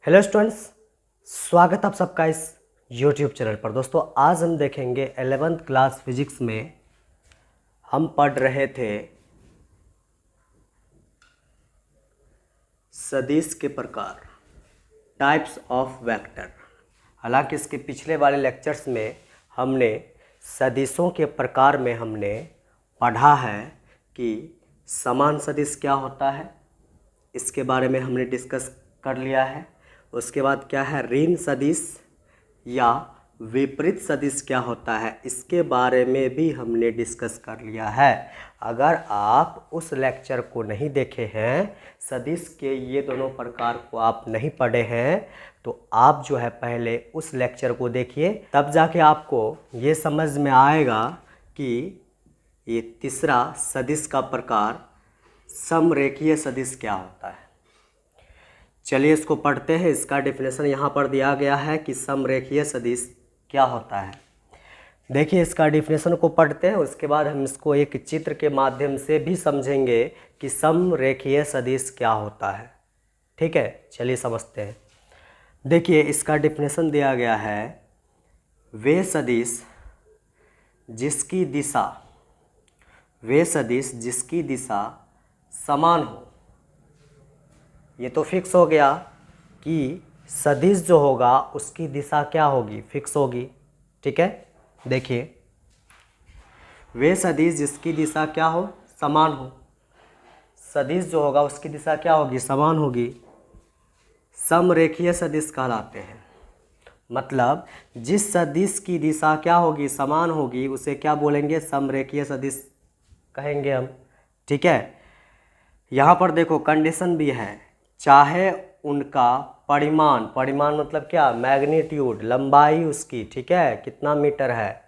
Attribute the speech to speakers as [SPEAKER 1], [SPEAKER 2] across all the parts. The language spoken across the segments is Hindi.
[SPEAKER 1] हेलो स्टूडेंट्स, स्वागत आप सबका इस YouTube चैनल पर। दोस्तों आज हम देखेंगे 11th क्लास फिजिक्स में हम पढ़ रहे थे सदिश के प्रकार, टाइप्स ऑफ वेक्टर। हालांकि इसके पिछले वाले लेक्चर्स में हमने सदिशों के प्रकार में हमने पढ़ा है कि समान सदिश क्या होता है, इसके बारे में हमने डिस्कस कर लिया है। उसके बाद क्या है ऋण सदिश या विपरीत सदिश क्या होता है, इसके बारे में भी हमने डिस्कस कर लिया है। अगर आप उस लेक्चर को नहीं देखे हैं, सदिश के ये दोनों प्रकार को आप नहीं पढ़े हैं, तो आप जो है पहले उस लेक्चर को देखिए, तब जाके आपको ये समझ में आएगा कि ये तीसरा सदिश का प्रकार समरेखीय सदिश क्या होता है। चलिए इसको पढ़ते हैं। इसका डेफिनेशन यहाँ पर दिया गया है कि समरेखीय सदिश क्या होता है। देखिए इसका डेफिनेशन को पढ़ते हैं, उसके बाद हम इसको एक चित्र के माध्यम से भी समझेंगे कि समरेखीय सदिश क्या होता है। ठीक है, चलिए समझते हैं। देखिए इसका डेफिनेशन दिया गया है, वे सदिश जिसकी दिशा समान हो। ये तो फिक्स हो गया कि सदिश जो होगा उसकी दिशा क्या होगी, फिक्स होगी। ठीक है, देखिए वे सदिश जिसकी दिशा क्या हो, समान हो। सदिश जो होगा उसकी दिशा क्या होगी, समान होगी, समरेखीय सदिश कहलाते हैं। मतलब जिस सदिश की दिशा क्या होगी, समान होगी, उसे क्या बोलेंगे, समरेखीय सदिश कहेंगे हम। ठीक है, यहाँ पर देखो कंडीशन भी है, चाहे उनका परिमाण मतलब क्या, मैग्नीट्यूड, लंबाई उसकी, ठीक है, कितना मीटर है,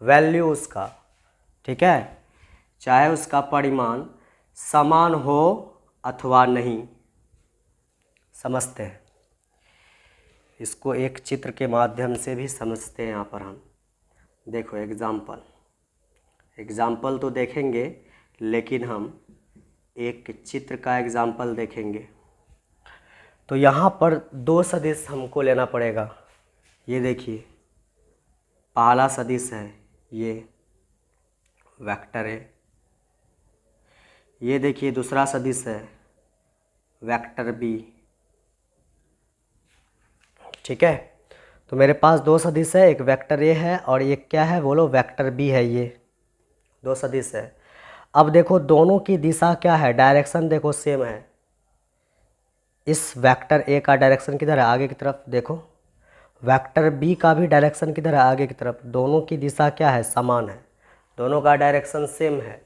[SPEAKER 1] वैल्यू उसका, ठीक है, चाहे उसका परिमाण समान हो अथवा नहीं। समझते हैं इसको, एक चित्र के माध्यम से भी समझते हैं। यहाँ पर हम देखो एग्जाम्पल तो देखेंगे, लेकिन हम एक चित्र का एग्जाम्पल देखेंगे। तो यहाँ पर दो सदिश हमको लेना पड़ेगा। ये देखिए पहला सदिश है, ये वेक्टर है। ये देखिए दूसरा सदिश है, वेक्टर बी। ठीक है, तो मेरे पास दो सदिश है, एक वेक्टर ए है और एक क्या है बोलो, वेक्टर बी है। ये दो सदिश है। अब देखो दोनों की दिशा क्या है, डायरेक्शन देखो सेम है। इस वेक्टर ए का डायरेक्शन किधर है, आगे की तरफ। देखो वेक्टर बी का भी डायरेक्शन किधर है, आगे की तरफ। दोनों की दिशा क्या है, समान है, दोनों का डायरेक्शन सेम है,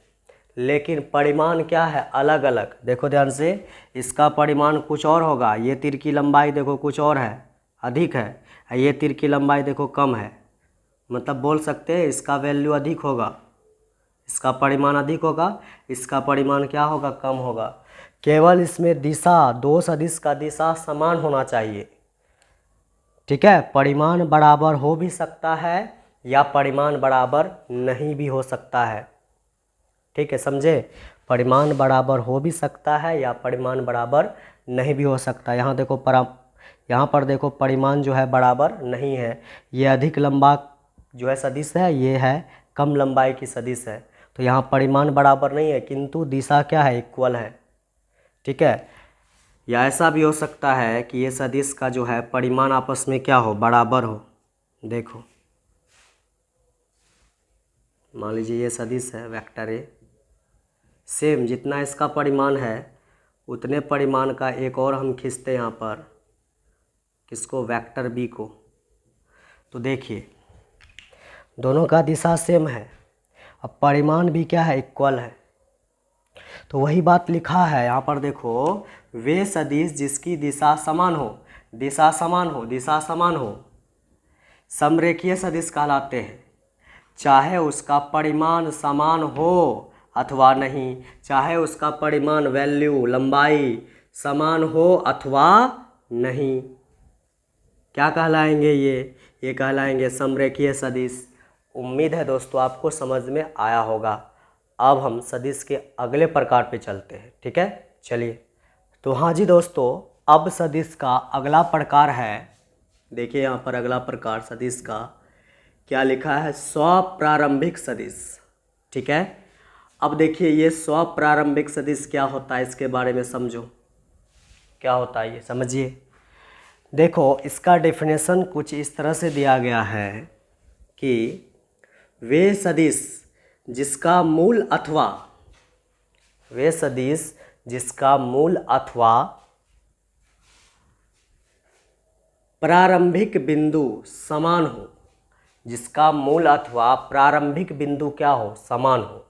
[SPEAKER 1] लेकिन परिमाण क्या है, अलग अलग। देखो ध्यान से, इसका परिमाण कुछ और होगा। ये तीर की लंबाई देखो कुछ और है, अधिक है। ये तीर की लंबाई देखो कम है। मतलब बोल सकते हैं इसका वैल्यू अधिक होगा, इसका परिमाण अधिक होगा, इसका परिमाण क्या होगा, कम होगा। केवल इसमें दिशा, दो सदिश का दिशा समान होना चाहिए। ठीक है, परिमाण बराबर हो भी सकता है या परिमाण बराबर नहीं भी हो सकता है। ठीक है, समझे, परिमाण बराबर हो भी सकता है या परिमाण बराबर नहीं भी हो सकता। यहाँ देखो यहाँ पर देखो परिमाण जो है बराबर नहीं है। ये अधिक लंबा जो है सदिश है, ये है कम लंबाई की सदिश है। तो यहाँ परिमाण बराबर नहीं है, किंतु दिशा क्या है, इक्वल है। ठीक है, या ऐसा भी हो सकता है कि ये सदिश का जो है परिमाण आपस में क्या हो, बराबर हो। देखो मान लीजिए ये सदिश है वेक्टर ए, सेम जितना इसका परिमाण है उतने परिमाण का एक और हम खींचते हैं यहाँ पर, किसको, वेक्टर बी को। तो देखिए दोनों का दिशा सेम है, अब परिमाण भी क्या है, इक्वल है। तो वही बात लिखा है यहाँ पर, देखो वे सदिश जिसकी दिशा समान हो, समरेखीय सदिश कहलाते हैं। चाहे उसका परिमाण समान हो अथवा नहीं, चाहे उसका परिमाण, वैल्यू, लंबाई समान हो अथवा नहीं, क्या कहलाएंगे, ये कहलाएंगे समरेखीय सदिश। उम्मीद है दोस्तों आपको समझ में आया होगा। अब हम सदिश के अगले प्रकार पे चलते हैं। ठीक है, चलिए। तो हाँ जी दोस्तों, अब सदिश का अगला प्रकार है, देखिए यहाँ पर अगला प्रकार सदिश का क्या लिखा है, स्वप्रारंभिक सदिश। ठीक है, अब देखिए ये स्वप्रारंभिक सदिश क्या होता है, इसके बारे में समझो क्या होता है ये समझिए। देखो इसका डेफिनेशन कुछ इस तरह से दिया गया है कि वे सदिश जिसका मूल अथवा, वे सदिश जिसका मूल अथवा प्रारंभिक बिंदु समान हो, जिसका मूल अथवा प्रारंभिक बिंदु क्या हो, समान हो।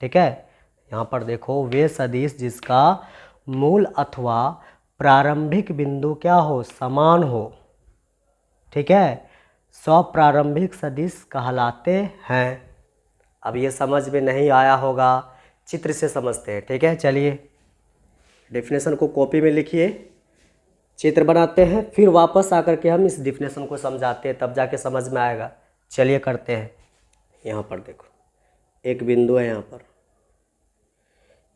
[SPEAKER 1] ठीक है, यहाँ पर देखो वे सदिश जिसका मूल अथवा प्रारंभिक बिंदु क्या हो, समान हो। ठीक है, स्वप्रारंभिक सदिश कहलाते हैं। अब ये समझ में नहीं आया होगा, चित्र से समझते हैं। ठीक है, चलिए डेफिनेशन को कॉपी में लिखिए, चित्र बनाते हैं, फिर वापस आकर के हम इस डेफिनेशन को समझाते हैं, तब जाके समझ में आएगा। चलिए करते हैं। यहाँ पर देखो एक बिंदु है, यहाँ पर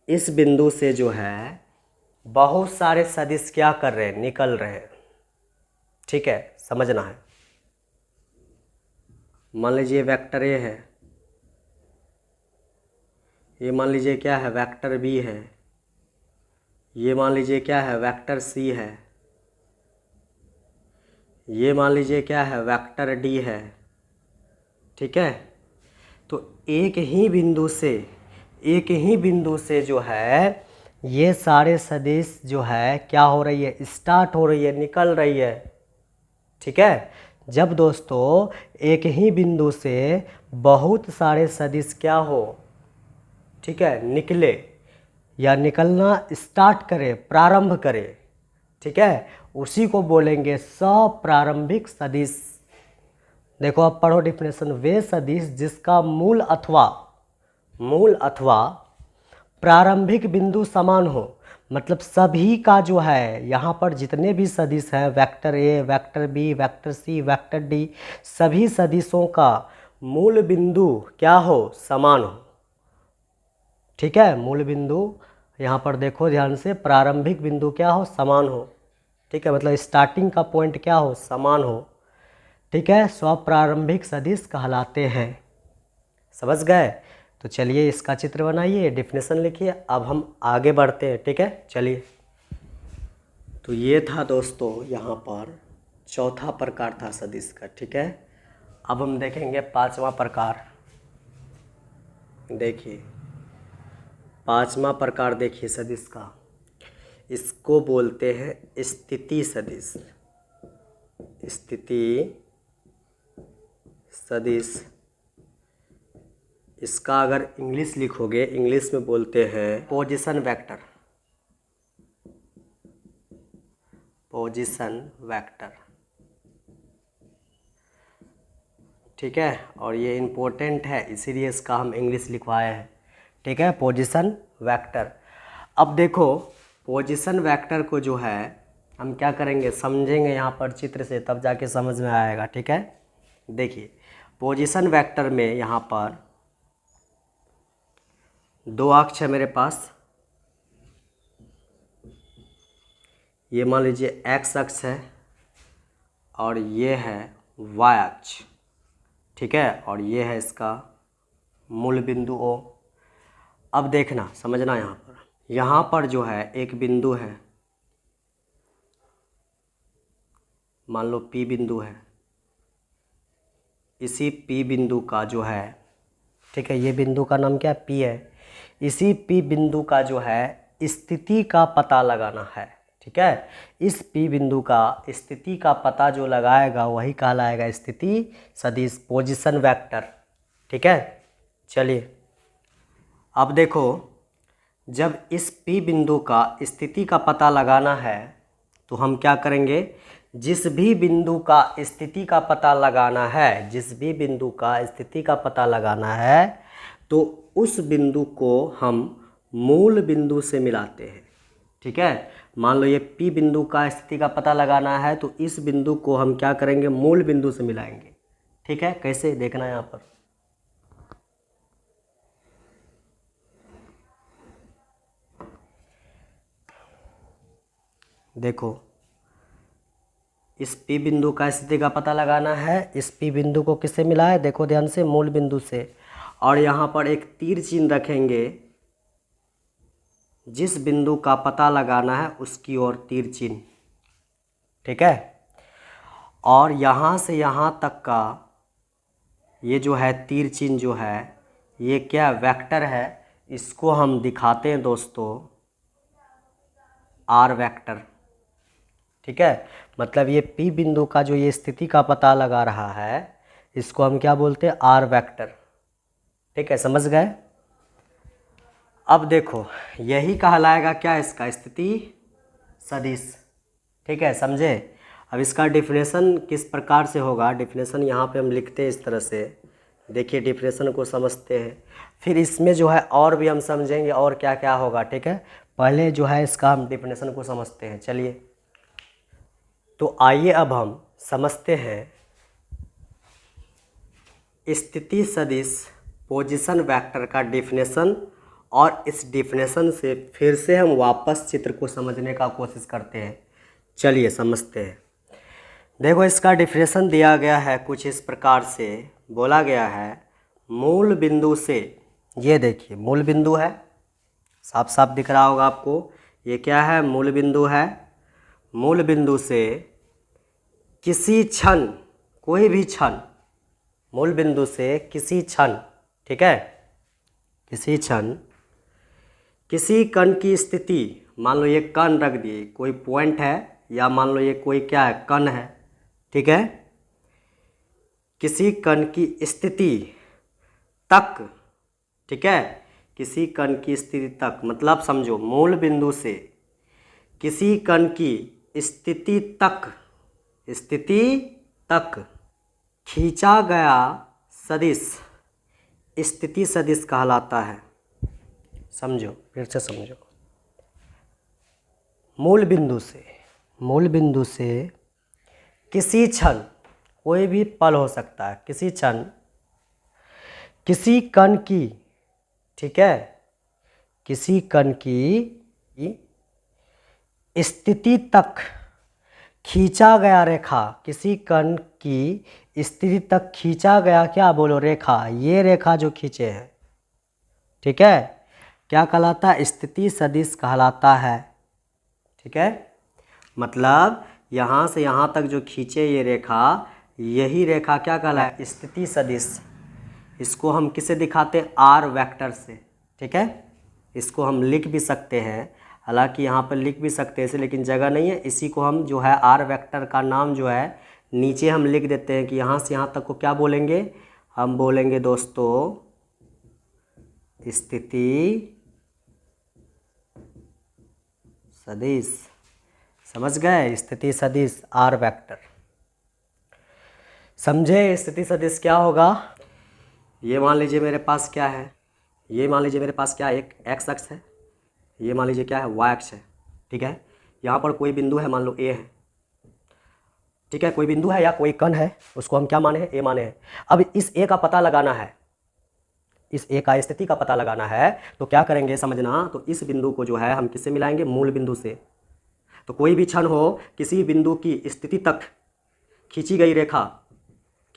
[SPEAKER 1] इस बिंदु से जो है बहुत सारे सदिश क्या कर रहे हैं, निकल रहे हैं। ठीक है, समझना है। मान लीजिए वेक्टर ए है, ये मान लीजिए क्या है, वेक्टर बी है, ये मान लीजिए क्या है, वेक्टर सी है, ये मान लीजिए क्या है, वेक्टर डी है। ठीक है, तो एक ही बिंदु से जो है ये सारे सदिश जो है क्या हो रही है, स्टार्ट हो रही है, निकल रही है। ठीक है, जब दोस्तों एक ही बिंदु से बहुत सारे सदिश क्या हो, ठीक है, निकले या निकलना स्टार्ट करे, प्रारंभ करे, ठीक है, उसी को बोलेंगे स्वप्रारंभिक सदिश। देखो अब पढ़ो डिफिनेशन, वे सदिश जिसका मूल अथवा प्रारंभिक बिंदु समान हो, मतलब सभी का जो है यहाँ पर जितने भी सदिश हैं, vector A, vector B, vector C, vector D, सभी सदिशों का मूल बिंदु क्या हो, समान हो। ठीक है, मूल बिंदु यहाँ पर देखो ध्यान से, प्रारंभिक बिंदु क्या हो, समान हो। ठीक है, मतलब स्टार्टिंग का पॉइंट क्या हो, समान हो। ठीक है, स्वप्रारंभिक सदिश कहलाते हैं। समझ गए? तो चलिए इसका चित्र बनाइए, डेफिनेशन लिखिए, अब हम आगे बढ़ते हैं। ठीक है, चलिए। तो ये था दोस्तों यहाँ पर चौथा प्रकार था सदिश का। ठीक है, अब हम देखेंगे पांचवा प्रकार। देखिए पांचवा प्रकार देखिए सदिश का, इसको बोलते हैं स्थिति सदिश। स्थिति सदिश, इसका अगर इंग्लिश लिखोगे, इंग्लिश में बोलते हैं पोजीशन वेक्टर। पोजीशन वेक्टर, ठीक है, और ये इम्पोर्टेंट है इसीलिए इसका हम इंग्लिश लिखवाए हैं। ठीक है, पोजीशन वेक्टर। अब देखो पोजीशन वेक्टर को जो है हम क्या करेंगे, समझेंगे यहाँ पर चित्र से, तब जाके समझ में आएगा। ठीक है, देखिए पोजीशन वेक्टर में यहाँ पर दो अक्ष है मेरे पास, ये मान लीजिए एक्स अक्ष है और ये है वाई अक्ष। ठीक है, और ये है इसका मूल बिंदु ओ। अब देखना समझना, यहाँ पर जो है एक बिंदु है, मान लो P बिंदु है। इसी P बिंदु का जो है, ठीक है, ये बिंदु का नाम क्या है, P है। इसी P बिंदु का जो है स्थिति का पता लगाना है। ठीक है, इस P बिंदु का स्थिति का पता जो लगाएगा वही कहलाएगा स्थिति सदिश, पोजीशन वेक्टर। ठीक है, चलिए अब देखो, जब इस P बिंदु का स्थिति का पता लगाना है तो हम क्या करेंगे, जिस भी बिंदु का स्थिति का पता लगाना है, जिस भी बिंदु का स्थिति का पता लगाना है, तो उस बिंदु को हम मूल बिंदु से मिलाते हैं। ठीक है, मान लो ये P बिंदु का स्थिति का पता लगाना है तो इस बिंदु को हम क्या करेंगे, मूल बिंदु से मिलाएंगे। ठीक है, कैसे देखना है यहाँ पर, देखो इस P बिंदु का स्थिति का पता लगाना है। इस P बिंदु को किससे मिला है, देखो ध्यान से, मूल बिंदु से। और यहाँ पर एक तीर चिन्ह रखेंगे, जिस बिंदु का पता लगाना है उसकी ओर तीर चिन्ह, ठीक है। और यहाँ से यहाँ तक का ये जो है तीर चिन्ह जो है, ये क्या वेक्टर है, इसको हम दिखाते हैं दोस्तों आर वेक्टर, ठीक है। मतलब ये P बिंदु का जो ये स्थिति का पता लगा रहा है, इसको हम क्या बोलते हैं, आर वेक्टर, ठीक है, समझ गए। अब देखो यही कहलाएगा क्या, इसका स्थिति सदिश, ठीक है, समझे। अब इसका डिफिनेशन किस प्रकार से होगा, डिफिनेशन यहाँ पे हम लिखते हैं इस तरह से, देखिए डिफिनेशन को समझते हैं, फिर इसमें जो है और भी हम समझेंगे और क्या क्या होगा, ठीक है। पहले जो है इसका हम डिफिनेशन को समझते हैं, चलिए। तो आइए अब हम समझते हैं स्थिति सदिश पोजीशन वेक्टर का डिफिनेशन, और इस डिफिनेशन से फिर से हम वापस चित्र को समझने का कोशिश करते हैं। चलिए समझते हैं। देखो इसका डिफिनेशन दिया गया है कुछ इस प्रकार से, बोला गया है मूल बिंदु से, ये देखिए मूल बिंदु है, साफ साफ दिख रहा होगा आपको, ये क्या है, मूल बिंदु है। मूल बिंदु से किसी क्षण, कोई भी क्षण, मूल बिंदु से किसी क्षण, ठीक है, किसी क्षण किसी कण की स्थिति, मान लो ये कण रख दिए, कोई पॉइंट है, या मान लो ये कोई क्या है, कण है, ठीक है। किसी कण की स्थिति तक, ठीक है, किसी कण की स्थिति तक, मतलब समझो मूल बिंदु से किसी कण की स्थिति तक, स्थिति तक खींचा गया सदिश स्थिति सदिश कहलाता है। समझो, फिर से समझो, मूल बिंदु से किसी क्षण, कोई भी पल हो सकता है, किसी क्षण किसी कण की, ठीक है, किसी कण की स्थिति तक खींचा गया रेखा, किसी कण की स्थिति तक खींचा गया क्या बोलो, रेखा, ये रेखा जो खींचे हैं, ठीक है, क्या कहलाता है, स्थिति सदिश कहलाता है, ठीक है। मतलब यहाँ से यहाँ तक जो खींचे ये रेखा, यही रेखा क्या कहलाता है, स्थिति सदिश। इसको हम किसे दिखाते हैं, आर वेक्टर से, ठीक है। इसको हम लिख भी सकते हैं, हालांकि यहाँ पर लिख भी सकते हैं इसे, लेकिन जगह नहीं है, इसी को हम जो है आर वेक्टर का नाम जो है नीचे हम लिख देते हैं कि यहाँ से यहाँ तक को क्या बोलेंगे, हम बोलेंगे दोस्तों स्थिति सदिश, समझ गए, स्थिति सदिश आर वेक्टर, समझे। स्थिति सदिश क्या होगा, ये मान लीजिए मेरे पास क्या है, ये मान लीजिए मेरे पास क्या है, एक एक्स अक्ष है, ये मान लीजिए क्या है, वाई अक्ष है, ठीक है। यहाँ पर कोई बिंदु है, मान लो ए है, ठीक है, कोई बिंदु है या कोई कण है, उसको हम क्या माने हैं, ए माने हैं। अब इस ए का पता लगाना है, इस ए का स्थिति का पता लगाना है, तो क्या करेंगे समझना, तो इस बिंदु को जो है हम किससे मिलाएंगे, मूल बिंदु से। तो कोई भी क्षण हो, किसी बिंदु की स्थिति तक खींची गई रेखा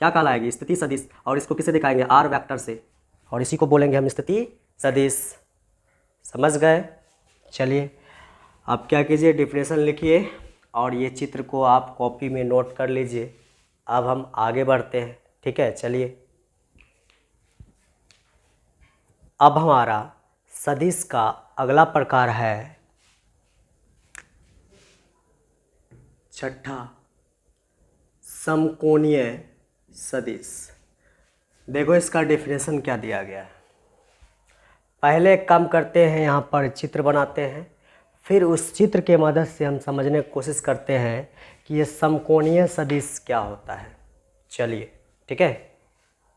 [SPEAKER 1] क्या कहलाएगी, स्थिति सदिश, और इसको किसे दिखाएंगे, आर वेक्टर से, और इसी को बोलेंगे हम स्थिति सदिश, समझ गए। चलिए आप क्या कीजिए, डिफिनेशन लिखिए और ये चित्र को आप कॉपी में नोट कर लीजिए। अब हम आगे बढ़ते हैं, ठीक है। चलिए अब हमारा सदिश का अगला प्रकार है छठा, समकोणीय सदिश। देखो इसका डेफिनेशन क्या दिया गया है। पहले काम करते हैं, यहाँ पर चित्र बनाते हैं, फिर उस चित्र के मदद से हम समझने की कोशिश करते हैं कि ये समकोणीय सदिश क्या होता है। चलिए ठीक है।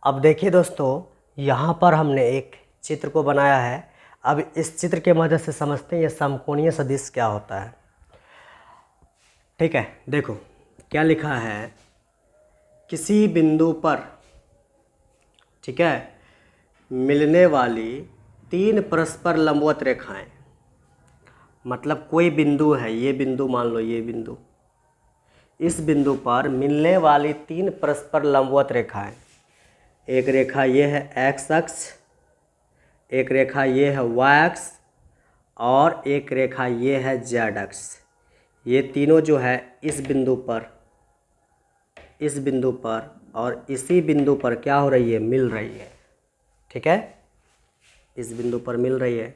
[SPEAKER 1] अब देखिए दोस्तों, यहाँ पर हमने एक चित्र को बनाया है। अब इस चित्र के मदद से समझते हैं ये समकोणीय सदिश क्या होता है। ठीक है, देखो क्या लिखा है, किसी बिंदु पर, ठीक है, मिलने वाली तीन परस्पर लंबवत रेखाएं मतलब कोई बिंदु है, ये बिंदु मान लो, ये बिंदु, इस बिंदु पर मिलने वाली 3 परस्पर लंबवत रेखाएं, एक रेखा ये है एक्स अक्ष, एक रेखा ये है वाई अक्ष और एक रेखा ये है जेड अक्ष। ये तीनों जो है इस बिंदु पर और इसी बिंदु पर क्या हो रही है, मिल रही है। ठीक है, इस बिंदु पर मिल रही है।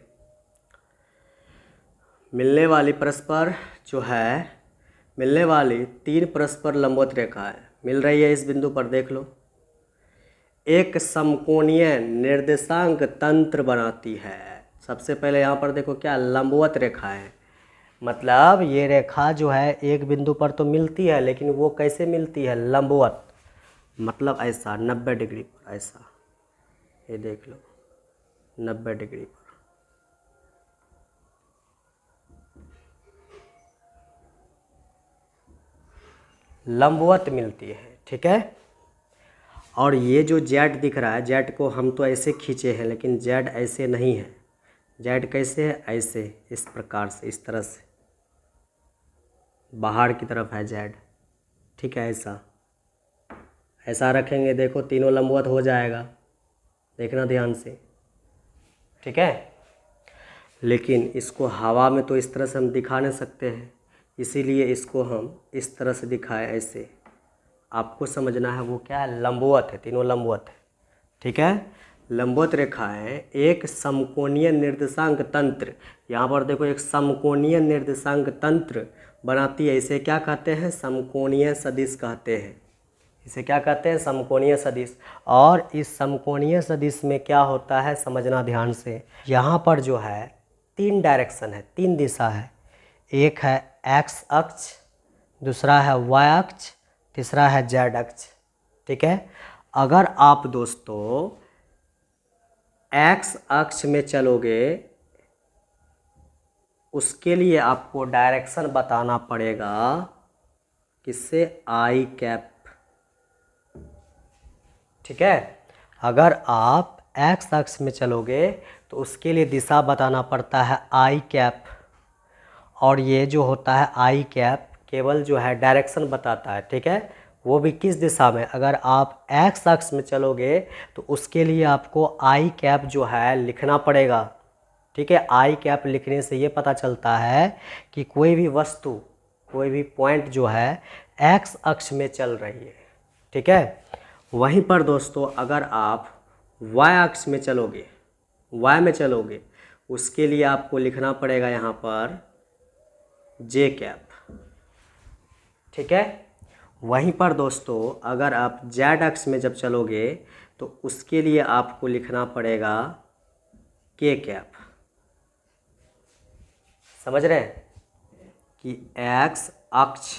[SPEAKER 1] मिलने वाली परस्पर जो है, मिलने वाली 3 परस्पर लंबवत रेखाएं मिल रही है इस बिंदु पर, देख लो। एक समकोणीय निर्देशांक तंत्र बनाती है। सबसे पहले यहाँ पर देखो क्या लंबवत रेखा है, मतलब ये रेखा जो है एक बिंदु पर तो मिलती है, लेकिन वो कैसे मिलती है, लंबवत, मतलब ऐसा 90 डिग्री पर, ऐसा, ये देख लो 90 डिग्री पर। लंबवत मिलती है। ठीक है, और ये जो जेड दिख रहा है, जेड को हम तो ऐसे खींचे हैं, लेकिन जेड ऐसे नहीं है। जेड कैसे है, ऐसे, इस प्रकार से, इस तरह से बाहर की तरफ है जेड। ठीक है, ऐसा रखेंगे, देखो तीनों लंबवत हो जाएगा, देखना ध्यान से। ठीक है, लेकिन इसको हवा में तो इस तरह से हम दिखा नहीं सकते हैं, इसीलिए इसको हम इस तरह से दिखाएं, ऐसे। आपको समझना है वो क्या है, लंबवत है, तीनों लंबवत है। ठीक है, लंबवत रेखाएं एक समकोणीय निर्देशांक तंत्र, यहाँ पर देखो एक समकोणीय निर्देशांक तंत्र बनाती है। इसे क्या कहते हैं, समकोणीय सदिश कहते हैं। इसे क्या कहते हैं, समकोणीय सदिश। और इस समकोणीय सदिश में क्या होता है, समझना ध्यान से। यहाँ पर जो है 3 डायरेक्शन है, 3 दिशा है। एक है एक्स अक्ष, दूसरा है वाई अक्ष, तीसरा है जेड अक्ष। ठीक है, अगर आप दोस्तों एक्स अक्ष में चलोगे, उसके लिए आपको डायरेक्शन बताना पड़ेगा, किससे, आई कैप। ठीक है, अगर आप एक्स अक्ष में चलोगे तो उसके लिए दिशा बताना पड़ता है आई कैप। और ये जो होता है आई कैप केवल जो है डायरेक्शन बताता है। ठीक है, वो भी किस दिशा में, अगर आप एक्स अक्ष में चलोगे तो उसके लिए आपको आई कैप जो है लिखना पड़ेगा। ठीक है, आई कैप लिखने से ये पता चलता है कि कोई भी वस्तु, कोई भी पॉइंट जो है एक्स अक्ष में चल रही है। ठीक है, वहीं पर दोस्तों अगर आप वाई अक्ष में चलोगे, वाई में चलोगे, उसके लिए आपको लिखना पड़ेगा यहाँ पर जे कैप। ठीक है, वहीं पर दोस्तों अगर आप जेड अक्ष में जब चलोगे तो उसके लिए आपको लिखना पड़ेगा के कैप। समझ रहे हैं कि एक्स अक्ष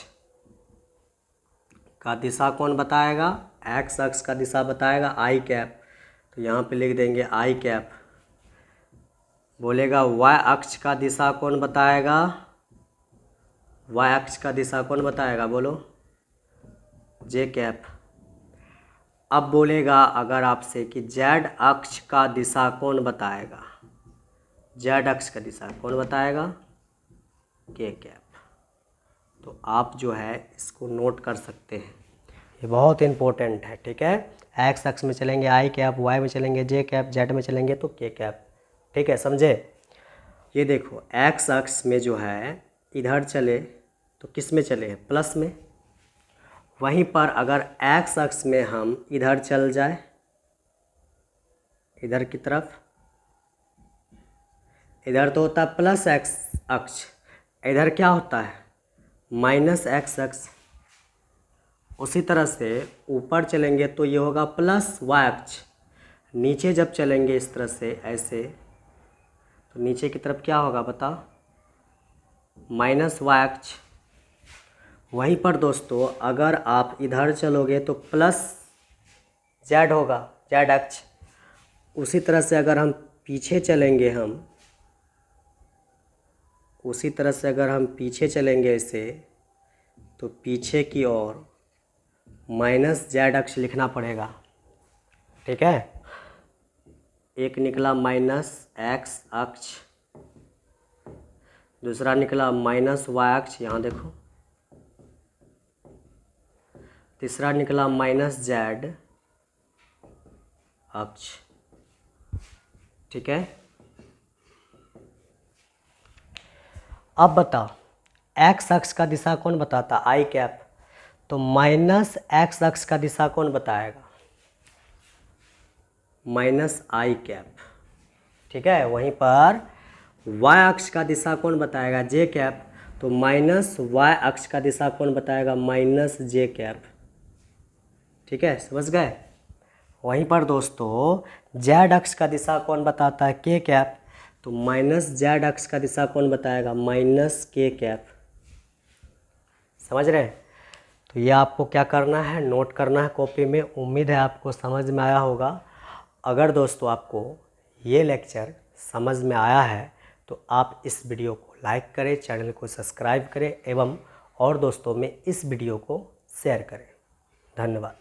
[SPEAKER 1] का दिशा कौन बताएगा, एक्स अक्ष का दिशा बताएगा आई कैप। तो यहाँ पे लिख देंगे आई कैप। बोलेगा वाई अक्ष का दिशा कौन बताएगा, वाई अक्ष का दिशा कौन बताएगा, बोलो, जे कैप। अब बोलेगा अगर आपसे कि जेड अक्ष का दिशा कौन बताएगा, जेड अक्ष का दिशा कौन बताएगा, के कैप। तो आप जो है इसको नोट कर सकते हैं, ये बहुत इम्पोर्टेंट है। ठीक है, एक्स अक्ष में चलेंगे आई कैप, वाई में चलेंगे जे कैप, जेड में चलेंगे तो के कैप। ठीक है, समझे। ये देखो एक्स अक्ष में जो है इधर चले तो किस में चले हैं, प्लस में। वहीं पर अगर एक्स अक्ष में हम इधर चल जाए, इधर की तरफ, इधर तो होता है प्लस एक्स अक्ष, इधर क्या होता है माइनस एक्स अक्ष। उसी तरह से ऊपर चलेंगे तो ये होगा प्लस वाई अक्ष। नीचे जब चलेंगे इस तरह से ऐसे, तो नीचे की तरफ क्या होगा बताओ, माइनस वाई अक्ष। वहीं पर दोस्तों अगर आप इधर चलोगे तो प्लस जेड होगा, जेड अक्ष। उसी तरह से अगर हम पीछे चलेंगे, उसी तरह से अगर हम पीछे चलेंगे ऐसे, तो पीछे की ओर माइनस जेड अक्ष लिखना पड़ेगा। ठीक है, एक निकला माइनस एक्स अक्ष, दूसरा निकला माइनस वाई अक्ष, यहाँ देखो। तीसरा निकला माइनस जेड अक्ष, ठीक है। अब बताओ एक्स अक्ष का दिशा कौन बताता, आई कैप, तो माइनस एक्स अक्ष का दिशा कौन बताएगा, माइनस आई कैप, ठीक है। वहीं पर वाई अक्ष का दिशा कौन बताएगा, जे कैप, तो माइनस वाई अक्ष का दिशा कौन बताएगा, माइनस जे कैप, ठीक है, समझ गए। वहीं पर दोस्तों जेड अक्ष का दिशा कौन बताता है, के कैप, तो माइनस जेड अक्ष का दिशा कौन बताएगा, माइनस के कैप, समझ रहे। तो ये आपको क्या करना है, नोट करना है कॉपी में। उम्मीद है आपको समझ में आया होगा। अगर दोस्तों आपको ये लेक्चर समझ में आया है तो आप इस वीडियो को लाइक करें, चैनल को सब्सक्राइब करें एवं और दोस्तों में इस वीडियो को शेयर करें। धन्यवाद।